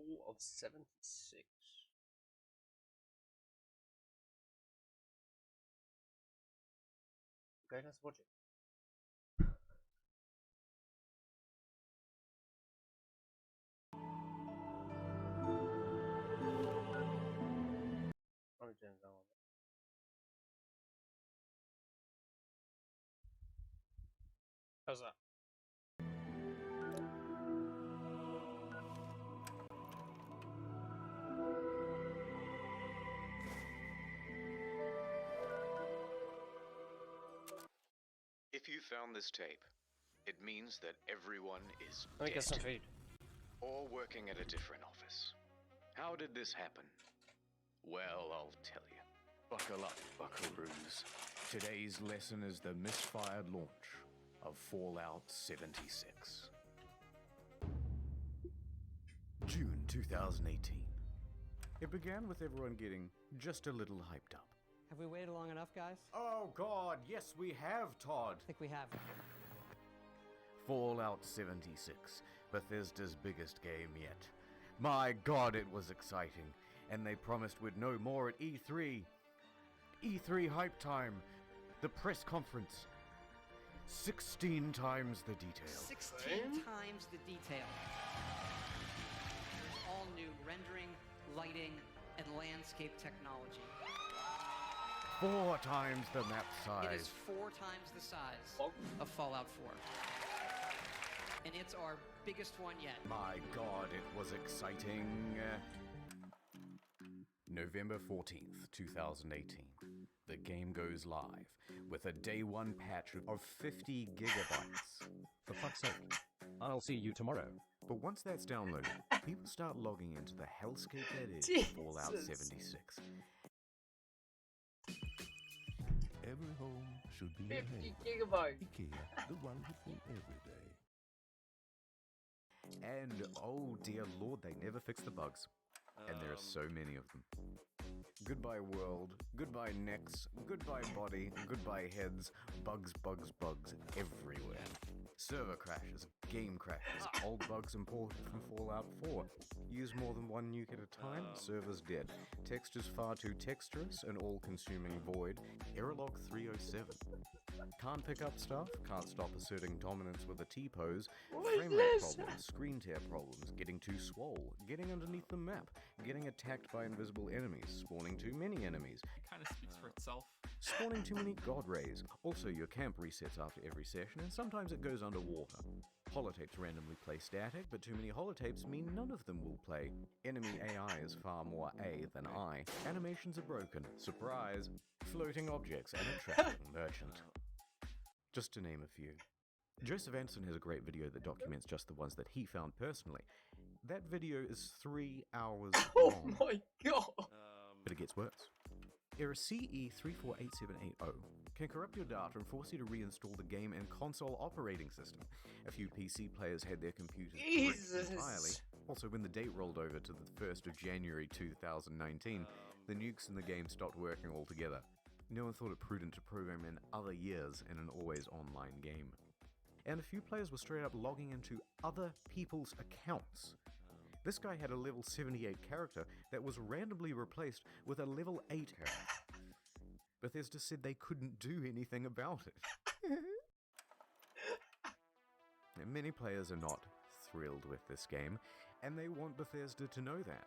Fall of 76. Okay, let's watch it. Let me turn it on. How's that? If you found this tape, it means that everyone is Let me get some dead, food. or working at a different office. How did this happen? Well, I'll tell you. Buckle up, buckaroos. Today's lesson is the misfired launch of Fallout 76. June 2018. It began with everyone getting just a little hyped up. Have we waited long enough, guys? Oh God, yes we have, Todd. I think we have. Fallout 76, Bethesda's biggest game yet. My God, it was exciting, and they promised we'd know more at E3. E3 hype time, the press conference. 16 times the detail. 16 times the detail. There's all new rendering, lighting, and landscape technology. 4 times the map size. It is 4 times the size of Fallout 4. And it's our biggest one yet. My God, it was exciting. November 14th, 2018. The game goes live with a day one patch of 50 gigabytes. For fuck's sake. I'll see you tomorrow. But once that's downloaded, people start logging into the hellscape that is Fallout 76. Every home should be 50 a haven. gigabytes. IKEA, the wonderful everyday. And oh dear Lord, they never fix the bugs. And there are so many of them. Goodbye world, goodbye necks, goodbye body, goodbye heads, bugs, bugs, bugs everywhere. Server crashes, game crashes, old bugs imported from Fallout 4. Use more than one nuke at a time, server's dead. Textures far too texturous and all-consuming void. Error log 307. Can't pick up stuff, can't stop asserting dominance with a T-pose. Frame rate problems, screen tear problems, getting too swole, getting underneath the map, getting attacked by invisible enemies, spawning too many enemies. It kind of speaks for itself. Spawning too many god rays. Also, your camp resets after every session, and sometimes it goes underwater. Holotapes randomly play static, but too many holotapes mean none of them will play. Enemy AI is far more A than I. Animations are broken. Surprise! Floating objects and a trafficking merchant. Just to name a few. Joseph Anson has a great video that documents just the ones that he found personally. That video is 3 hours Oh long. my God! But it gets worse. Error CE348780 can corrupt your data and force you to reinstall the game and console operating system. A few PC players had their computers bricked entirely. Also, when the date rolled over to the 1st of January 2019, the nukes in the game stopped working altogether. No one thought it prudent to program in other years in an always online game. And a few players were straight up logging into other people's accounts. This guy had a level 78 character that was randomly replaced with a level 8 character. Bethesda said they couldn't do anything about it. And many players are not thrilled with this game, and they want Bethesda to know that.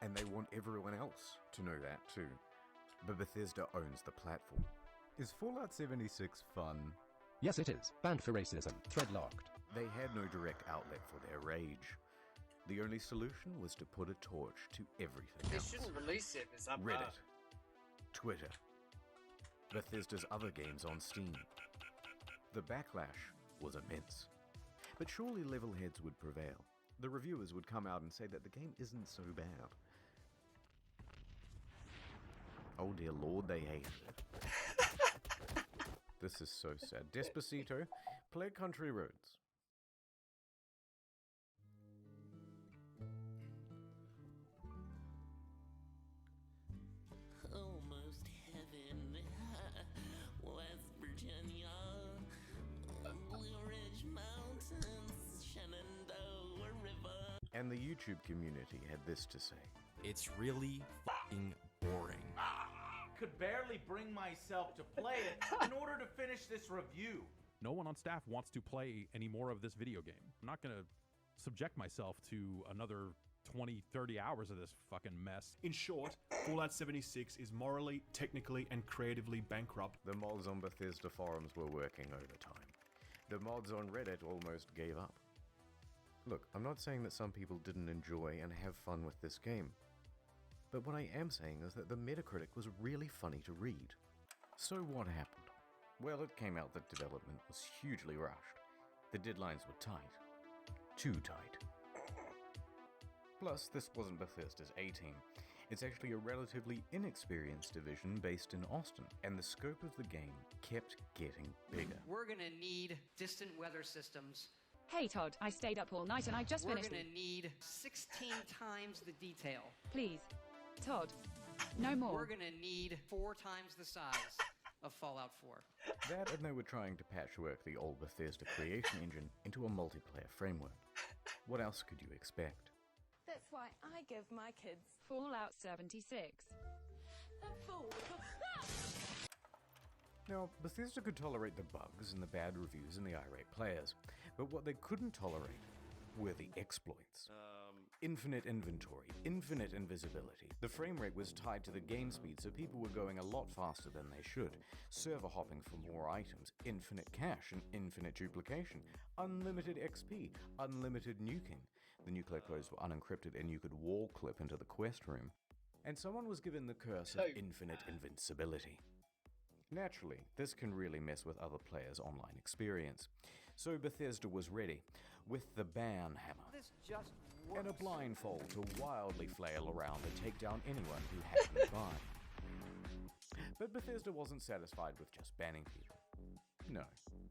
And they want everyone else to know that too. But Bethesda owns the platform. Is Fallout 76 fun? Yes, it is. Banned for racism. Thread locked. They had no direct outlet for their rage. The only solution was to put a torch to everything They else. shouldn't release it. It's that Reddit, bad. Twitter, Bethesda's other games on Steam. The backlash was immense. But surely level heads would prevail. The reviewers would come out and say that the game isn't so bad. Oh dear Lord, they hate it. This is so sad. Despacito, play Country Roads. Almost heaven, West Virginia, Blue Ridge Mountains, Shenandoah River. And the YouTube community had this to say. It's really fucking boring. Could barely bring myself to play it in order to finish this review. No one on staff wants to play any more of this video game. I'm not going to subject myself to another 20, 30 hours of this fucking mess. In short, Fallout 76 is morally, technically, and creatively bankrupt. The mods on Bethesda forums were working overtime. The mods on Reddit almost gave up. Look, I'm not saying that some people didn't enjoy and have fun with this game. But what I am saying is that the Metacritic was really funny to read. So what happened? Well, it came out that development was hugely rushed. The deadlines were tight. Too tight. Plus, this wasn't Bethesda's A-team. It's actually a relatively inexperienced division based in Austin, and the scope of the game kept getting bigger. We're gonna need distant weather systems. Hey Todd, I stayed up all night and I just finished. We're gonna need 16 times the detail. Please, Todd, no more. We're gonna need 4 times the size of Fallout 4. That, and they were trying to patchwork the old Bethesda creation engine into a multiplayer framework. What else could you expect? That's why I give my kids Fallout 76. Now, Bethesda could tolerate the bugs and the bad reviews and the irate players, but what they couldn't tolerate were the exploits. Infinite inventory, infinite invisibility. The frame rate was tied to the game speed, so people were going a lot faster than they should. Server hopping for more items, infinite cache and infinite duplication, unlimited XP, unlimited nuking. The nuclear codes were unencrypted and you could wall clip into the quest room. And someone was given the curse of infinite invincibility. Naturally, this can really mess with other players' online experience. So Bethesda was ready, with the ban hammer This just works. and a blindfold to wildly flail around and take down anyone who happened by. But Bethesda wasn't satisfied with just banning people. No,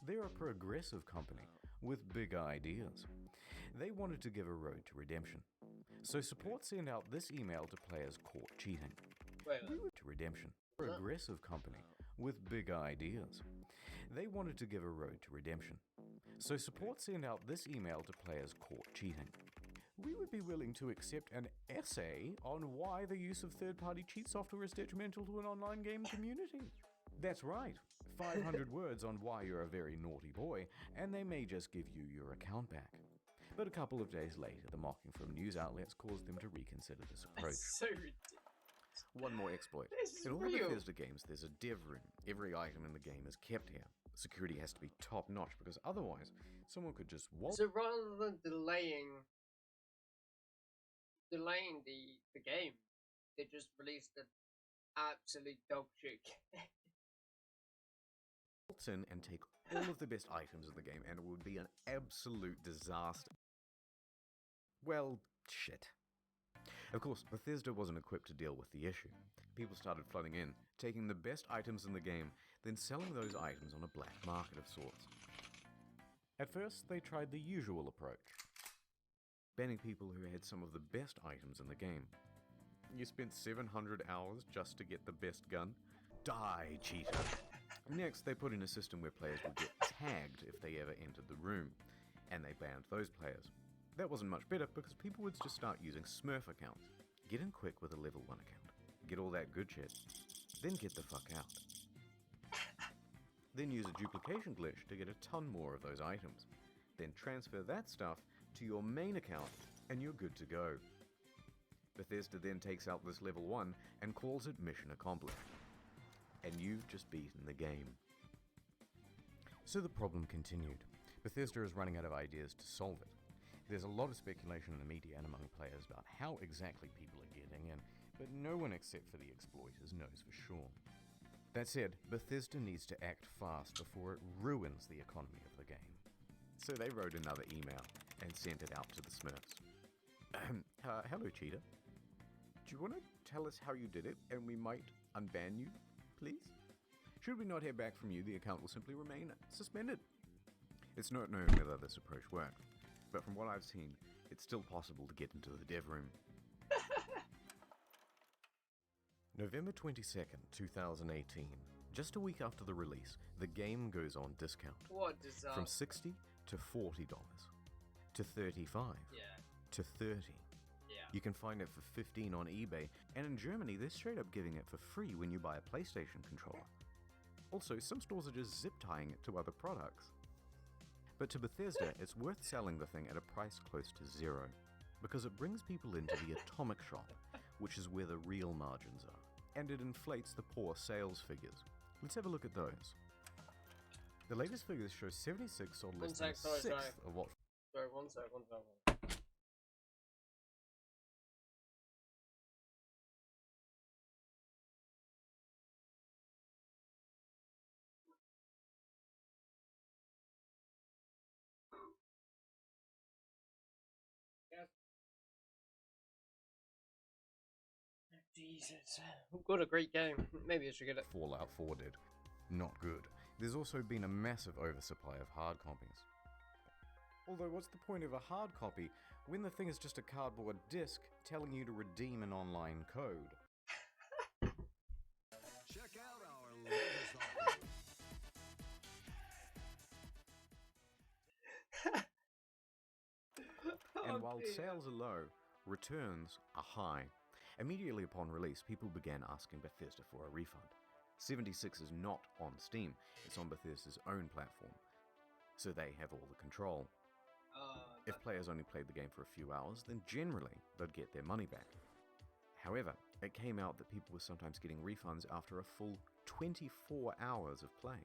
they're a progressive company with big ideas. They wanted to give a road to redemption. So support sent out this email to players caught cheating. To redemption. Progressive company with big ideas. They wanted to give a road to redemption. So support sent out this email to players caught cheating. We would be willing to accept an essay on why the use of third-party cheat software is detrimental to an online game community. That's right, 500 words on why you're a very naughty boy, and they may just give you your account back. But a couple of days later, the mocking from news outlets caused them to reconsider this approach. That's so ridiculous. One more exploit. This is In all real. Bethesda games, there's a dev room. Every item in the game is kept here. Security has to be top-notch, because otherwise, someone could just waltz. So rather than delaying the game, they just released an absolute dog shit game. Waltz in and take all of the best items in the game, and it would be an absolute disaster. Well, shit. Of course, Bethesda wasn't equipped to deal with the issue. People started flooding in, taking the best items in the game, then selling those items on a black market of sorts. At first, they tried the usual approach, banning people who had some of the best items in the game. You spent 700 hours just to get the best gun? Die, cheater! Next, they put in a system where players would get tagged if they ever entered the room, and they banned those players. That wasn't much better because people would just start using Smurf accounts. Get in quick with a level 1 account, get all that good shit, then get the fuck out. Then use a duplication glitch to get a ton more of those items. Then transfer that stuff to your main account and you're good to go. Bethesda then takes out this level 1 and calls it mission accomplished. And you've just beaten the game. So the problem continued. Bethesda is running out of ideas to solve it. There's a lot of speculation in the media and among players about how exactly people are getting in, but no one except for the exploiters knows for sure. That said, Bethesda needs to act fast before it ruins the economy of the game. So they wrote another email and sent it out to the Smurfs. Hello, cheater. Do you want to tell us how you did it and we might unban you, please? Should we not hear back from you, the account will simply remain suspended. It's not known whether this approach worked, but from what I've seen, it's still possible to get into the dev room. November 22nd, 2018. Just a week after the release, the game goes on discount. What disaster. From $60 to $40 to $35. Yeah. to 30. Yeah. You can find it for 15 on eBay, and in Germany they're straight up giving it for free when you buy a PlayStation controller. Also, some stores are just zip tying it to other products. But to Bethesda, it's worth selling the thing at a price close to zero, because it brings people into the atomic shop, which is where the real margins are, and it inflates the poor sales figures. Let's have a look at those. The latest figures show 76 sold less than a sixth of what... Sorry, one sec. Yes. Jesus. What a great game. Maybe I should get it. Fallout 4 did. Not good. There's also been a massive oversupply of hard copies. Although, what's the point of a hard copy when the thing is just a cardboard disc telling you to redeem an online code? Check out our latest offer. And while sales are low, returns are high. Immediately upon release, people began asking Bethesda for a refund. 76 is not on Steam, it's on Bethesda's own platform, so they have all the control. If players only played the game for a few hours, then generally they'd get their money back. However, it came out that people were sometimes getting refunds after a full 24 hours of play.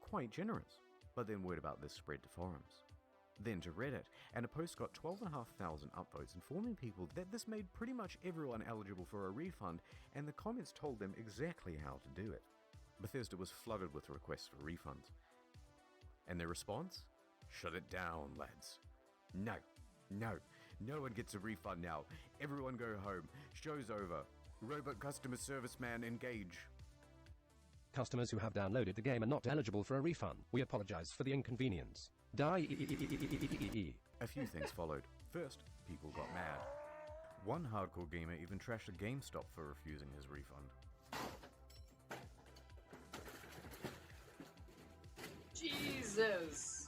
Quite generous, but then word about this spread to forums. Then to Reddit, and a post got 12,500 upvotes informing people that this made pretty much everyone eligible for a refund, and the comments told them exactly how to do it. Bethesda was flooded with requests for refunds. And their response? Shut it down, lads. No one gets a refund now. Everyone go home. Show's over. Robot customer service man engage. Customers who have downloaded the game are not eligible for a refund. We apologize for the inconvenience. Die. A few things followed. First, people got mad. One hardcore gamer even trashed a GameStop for refusing his refund. Jesus!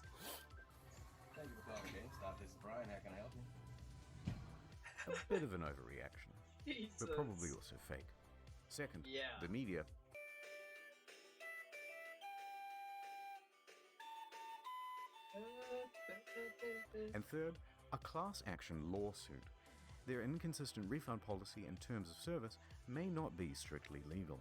Thank you for calling GameStop. This is Brian. How can I help you? A bit of an overreaction, Jesus. but probably also fake. Second, the media. And third, a class action lawsuit. Their inconsistent refund policy and terms of service may not be strictly legal.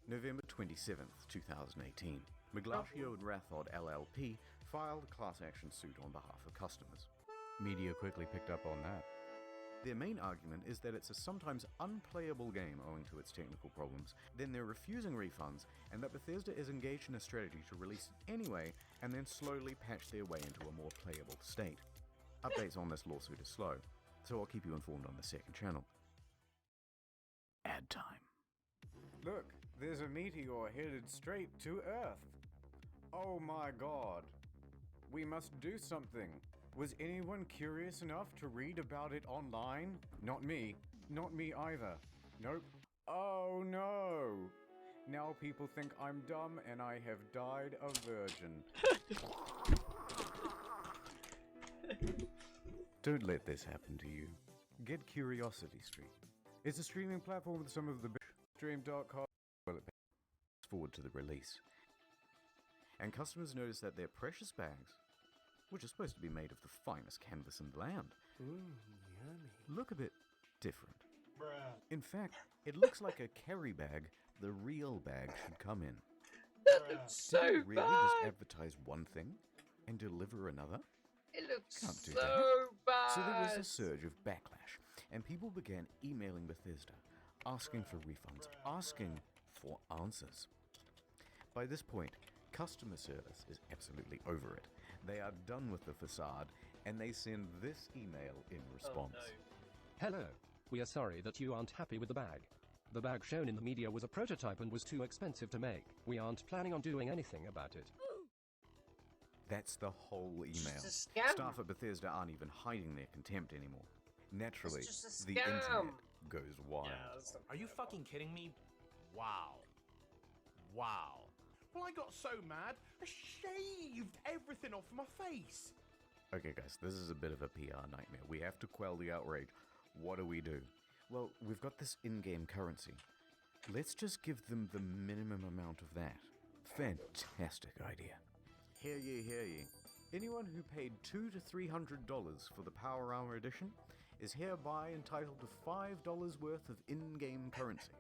November 27th, 2018. Miglaccio and Rathod LLP filed a class action suit on behalf of customers. Media quickly picked up on that. Their main argument is that it's a sometimes unplayable game owing to its technical problems, then they're refusing refunds, and that Bethesda is engaged in a strategy to release it anyway and then slowly patch their way into a more playable state. Updates on this lawsuit are slow, so I'll keep you informed on the second channel. Ad time. Look, there's a meteor headed straight to Earth. Oh my god. We must do something. Was anyone curious enough to read about it online? Not me. Not me either. Nope. Oh no. Now people think I'm dumb and I have died a virgin. Don't let this happen to you. Get Curiosity Street. It's a streaming platform with some of the stream.com. Well, it forward to the release. And customers notice that their precious bags, which are supposed to be made of the finest canvas in the land, look a bit different. In fact, it looks like a carry bag the real bag should come in. That looks so Did they really bad. just advertise one thing and deliver another? It looks Can't do so that. bad. So there was a surge of backlash, and people began emailing Bethesda, asking for refunds, asking for answers. By this point, customer service is absolutely over it. They are done with the facade, and they send this email in response. Hello. We are sorry that you aren't happy with the bag. The bag shown in the media was a prototype and was too expensive to make. We aren't planning on doing anything about it. That's the whole email. It's a scam. Staff at Bethesda aren't even hiding their contempt anymore. Naturally, It's just a the scam. internet goes wild. Are you fucking kidding me? Wow. Well, I got so mad, I shaved everything off my face. Okay, guys, this is a bit of a PR nightmare. We have to quell the outrage. What do? Well, we've got this in-game currency. Let's just give them the minimum amount of that. Fantastic idea. Hear ye, hear ye. Anyone who paid $200 to $300 for the Power Armor Edition is hereby entitled to $5 worth of in-game currency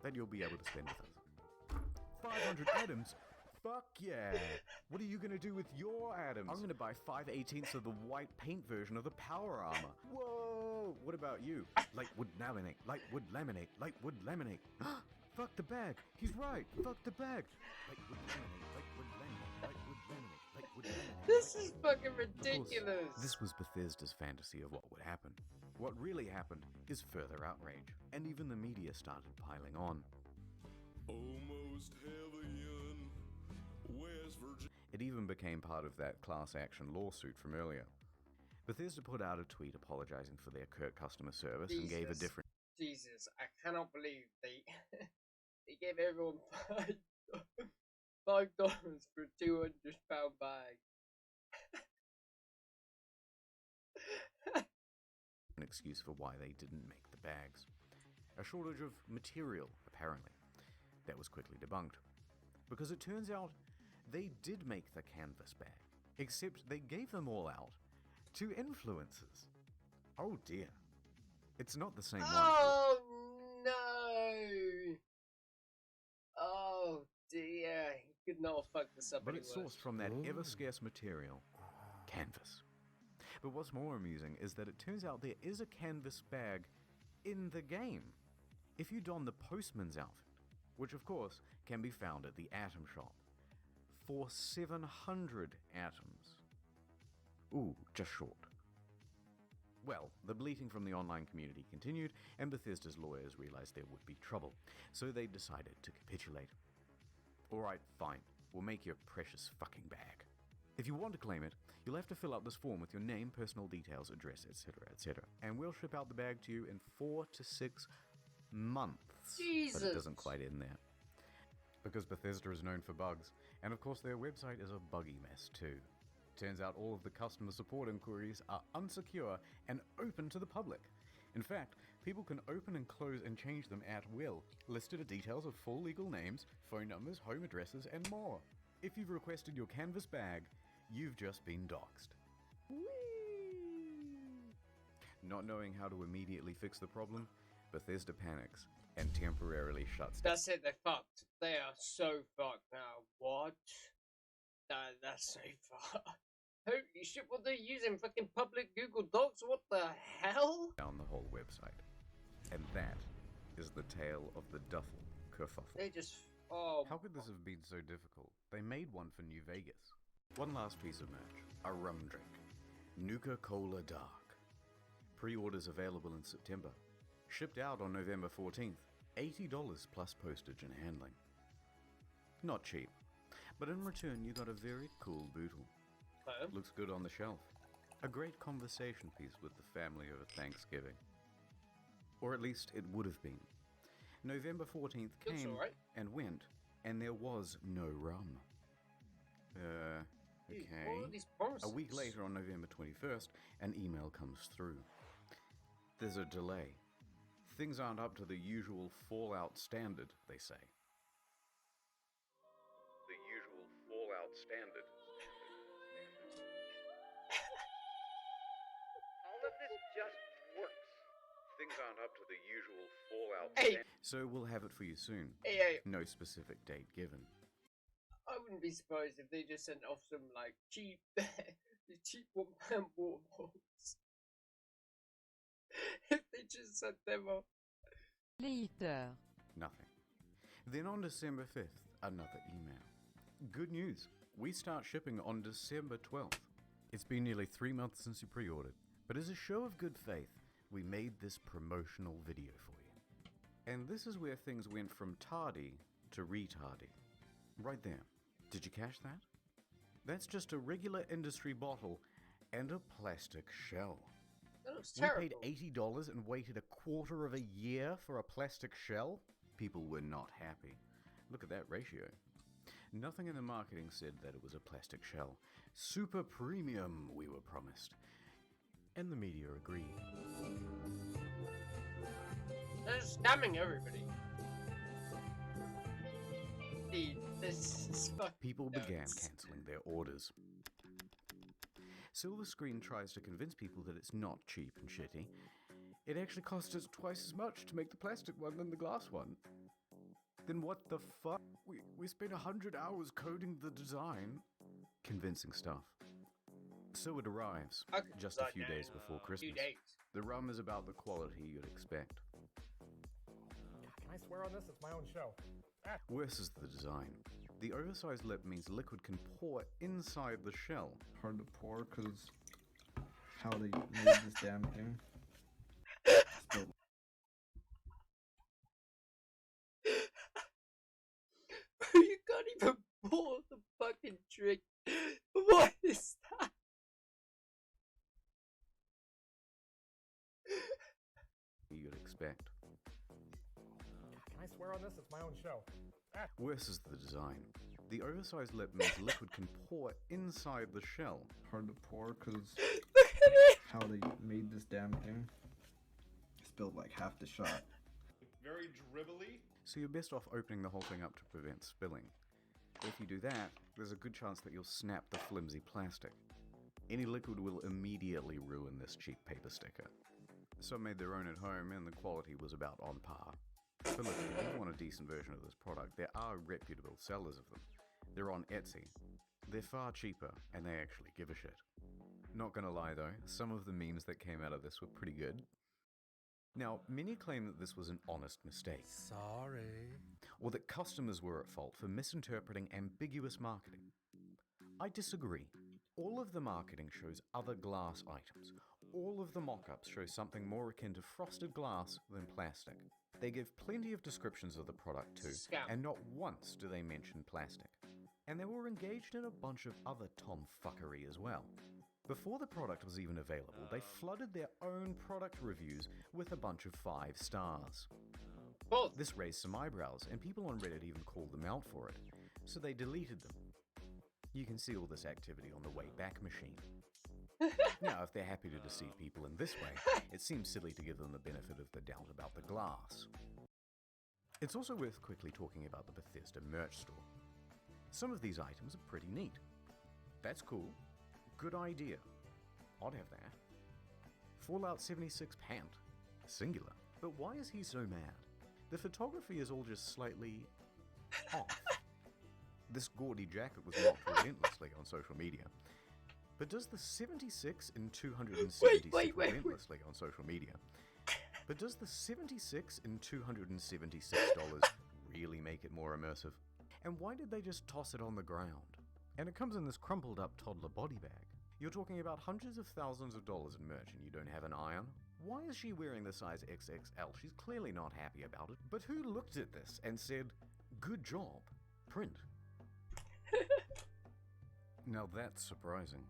that you'll be able to spend with us. 500 items? Fuck yeah! What are you gonna do with your items? I'm gonna buy 5/18 of the white paint version of the Power Armor. Whoa! What about you? Light wood laminate, light wood laminate, light wood laminate. Fuck the bag! He's right! Fuck the bag! Light wood laminate, light wood laminate, light wood laminate, light wood laminate. This is fucking ridiculous! Of course, this was Bethesda's fantasy of what would happen. What really happened is further outrage, and even the media started piling on. Almost heaven, West Virginia. It even became part of that class action lawsuit from earlier. Bethesda put out a tweet apologizing for their curt customer service and gave a different... Jesus, I cannot believe they they gave everyone $5 for a £200 bag. an excuse for why they didn't make the bags. A shortage of material, apparently. That was quickly debunked. Because it turns out they did make the canvas bag, except they gave them all out to influencers. Oh dear. It's not the same one. Oh no! Oh dear. He could not have fucked this up. But it's sourced from that ever-scarce material, canvas. But what's more amusing is that it turns out there is a canvas bag in the game. If you don the postman's outfit, which of course can be found at the Atom Shop, for 700 atoms. Ooh, just short. Well, the bleating from the online community continued, and Bethesda's lawyers realized there would be trouble, so they decided to capitulate. Alright, fine, we'll make your precious fucking bag. If you want to claim it, you'll have to fill out this form with your name, personal details, address, etc., etc., and we'll ship out the bag to you in 4 to 6 months. Jesus! But it doesn't quite end there. Because Bethesda is known for bugs, and of course their website is a buggy mess too. Turns out all of the customer support inquiries are unsecure and open to the public. In fact, people can open and close and change them at will, listed are details of full legal names, phone numbers, home addresses, and more. If you've requested your canvas bag, you've just been doxxed. Whee! Not knowing how to immediately fix the problem, Bethesda panics and temporarily shuts down. That's it, they're fucked. They are so fucked now. What? That's so fucked. Holy shit, what they're using? Fucking public Google Docs? What the hell? Down the whole website. And that is the tale of the duffel kerfuffle. They just... Oh. How could this have been so difficult? They made one for New Vegas. One last piece of merch. A rum drink. Nuka-Cola Dark. Pre-orders available in September. Shipped out on November 14th. $80 plus postage and handling. Not cheap. But in return you got a very cool bootle. Looks good on the shelf. A great conversation piece with the family over Thanksgiving. Or at least it would have been. November 14th came and went, and there was no rum. Okay. A week later on November 21st, an email comes through. There's a delay. Things aren't up to the usual Fallout standard, they say. The usual Fallout standard. All of this just works. Things aren't up to the usual Fallout standard. So we'll have it for you soon. No specific date given. I wouldn't be surprised if they just sent off some, like, cheap £1 water bottles. If they just sent them off. Later. Nothing. Then on December 5th, another email. Good news. We start shipping on December 12th. It's been nearly 3 months since you pre-ordered, but as a show of good faith, we made this promotional video for you. And this is where things went from tardy to retardy. Right there. Did you catch that? That's just a regular industry bottle and a plastic shell. That looks terrible. We paid $80 and waited a quarter of a year for a plastic shell? People were not happy. Look at that ratio. Nothing in the marketing said that it was a plastic shell. Super premium, we were promised. And the media agreed. They're scamming everybody. Dude, this is fucking People began nuts. cancelling their orders. Silver Screen tries to convince people that it's not cheap and shitty. It actually costs us twice as much to make the plastic one than the glass one. Then what the fuck? We spent 100 hours coding the design. Convincing stuff. So it arrives, just a few days before Christmas. The rum is about the quality you'd expect. Can I swear on this? It's my own show. Worse is the design. The oversized lip means liquid can pour inside the shell. Hard to pour because how they made this damn thing. You can't even pour the fucking drink. What is that? You'd expect. Can I swear on this? It's my own show. Worse is the design. The oversized lip means liquid can pour inside the shell. Hard to pour because how they made this damn thing. Spilled like half the shot. Very dribbly. So you're best off opening the whole thing up to prevent spilling. If you do that, there's a good chance that you'll snap the flimsy plastic. Any liquid will immediately ruin this cheap paper sticker. Some made their own at home and the quality was about on par. But look, if you want a decent version of this product, there are reputable sellers of them. They're on Etsy. They're far cheaper, and they actually give a shit. Not gonna lie though, some of the memes that came out of this were pretty good. Now, many claim that this was an honest mistake. Sorry. Or that customers were at fault for misinterpreting ambiguous marketing. I disagree. All of the marketing shows other glass items. All of the mock-ups show something more akin to frosted glass than plastic. They give plenty of descriptions of the product too, and not once do they mention plastic. And they were engaged in a bunch of other tomfuckery as well. Before the product was even available, they flooded their own product reviews with a bunch of 5 stars. This raised some eyebrows, and people on Reddit even called them out for it, so they deleted them. You can see all this activity on the Wayback Machine. Now, if they're happy to deceive people in this way, it seems silly to give them the benefit of the doubt about the glass. It's also worth quickly talking about the Bethesda merch store. Some of these items are pretty neat. That's cool. Good idea. I'd have that. Fallout 76 pant. Singular. But why is he so mad? The photography is all just slightly off. This gaudy jacket was mocked relentlessly on social media. But does the 76 in 276 relentlessly on social media? But does the 76 in $276 really make it more immersive? And why did they just toss it on the ground? And it comes in this crumpled up toddler body bag. You're talking about hundreds of thousands of dollars in merch and you don't have an eye on? Why is she wearing the size XXL? She's clearly not happy about it. But who looked at this and said, good job, print? Now that's surprising.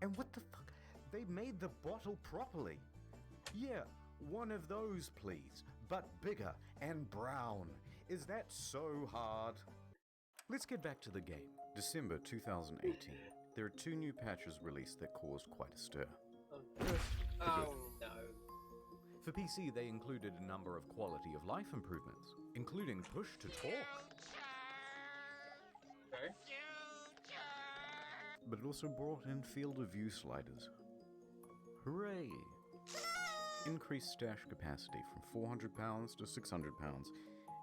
And what the fuck? They made the bottle properly. Yeah, one of those please, but bigger and brown. Is that so hard? Let's get back to the game. December 2018. There are 2 new patches released that caused quite a stir. Oh no. For PC, they included a number of quality of life improvements, including push to talk. Okay. But it also brought in field of view sliders. Hooray! Increased stash capacity from 400 pounds to 600 pounds,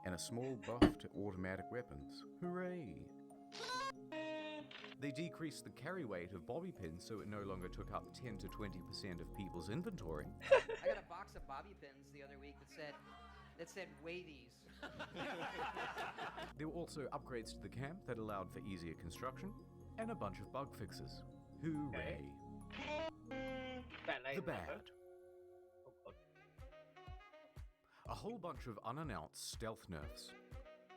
and a small buff to automatic weapons. Hooray! They decreased the carry weight of bobby pins so it no longer took up 10 to 20% of people's inventory. I got a box of bobby pins the other week that said weigh these. There were also upgrades to the camp that allowed for easier construction, and a bunch of bug fixes. Hooray! The bad. A whole bunch of unannounced stealth nerfs.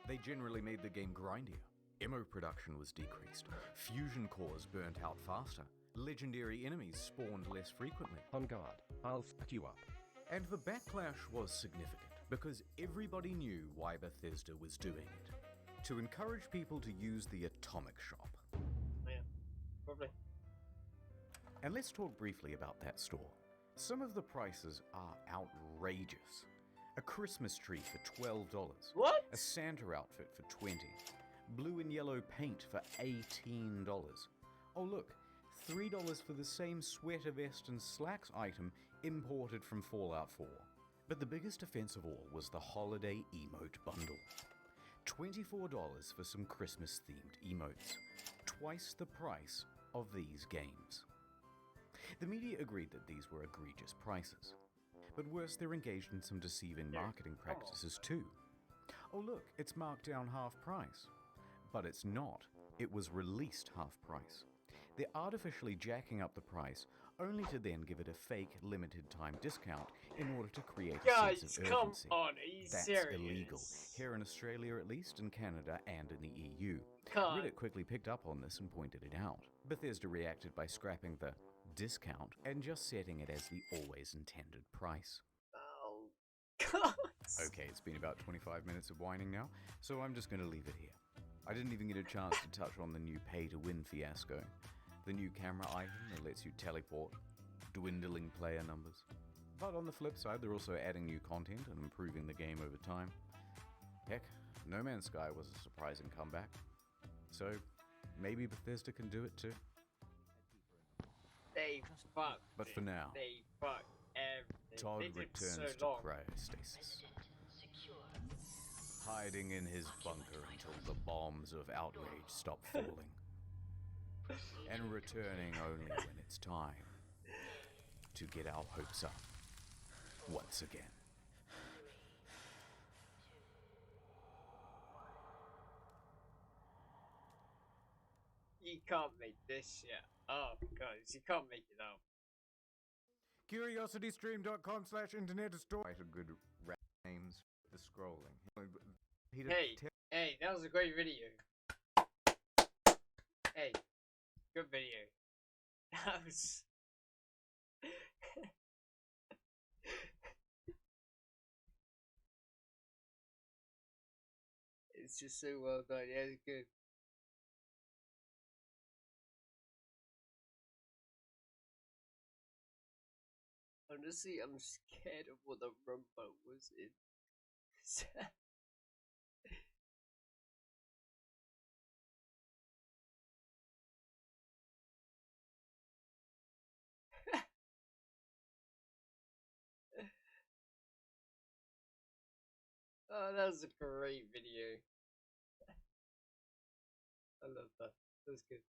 They generally made the game grindier. Ammo production was decreased. Fusion cores burnt out faster. Legendary enemies spawned less frequently. On guard, I'll fuck you up. And the backlash was significant, because everybody knew why Bethesda was doing it. to encourage people to use the Atomic Shop. Yeah, probably. And let's talk briefly about that store. Some of the prices are outrageous. A Christmas tree for $12. What? A Santa outfit for $20. Blue and yellow paint for $18. Oh look, $3 for the same sweater vest and slacks item imported from Fallout 4. But the biggest offense of all was the holiday emote bundle. $24 for some Christmas-themed emotes. Twice the price of these games. The media agreed that these were egregious prices. But worse, they're engaged in some deceiving marketing practices too. Oh look, it's marked down half price. But it's not. It was released half price. They're artificially jacking up the price, only to then give it a fake limited time discount in order to create a sense of urgency. Come on, are you That's serious? illegal, here in Australia at least, in Canada and in the EU. God. Reddit quickly picked up on this and pointed it out. Bethesda reacted by scrapping the discount and just setting it as the always intended price. Oh, God. Okay, it's been about 25 minutes of whining now, so I'm just going to leave it here. I didn't even get a chance to touch on the new pay-to-win fiasco. The new camera item that lets you teleport, dwindling player numbers. But on the flip side, they're also adding new content and improving the game over time. Heck, No Man's Sky was a surprising comeback. So, maybe Bethesda can do it too. They fucked But for now, They fucked everything. Todd They did returns so to long. cryostasis, hiding in his bunker until the bombs of outrage stop falling, and returning only when it's time to get our hopes up once again. You can't make this shit up, guys. You can't make it up. CuriosityStream.com/internet store. Quite a good rap names for the scrolling. Hey, that was a great video. Hey, good video. That was... It's just so well done. Yeah, it's good. Honestly, I'm scared of what the rumba was in. Oh, that was a great video. I love that. That was good.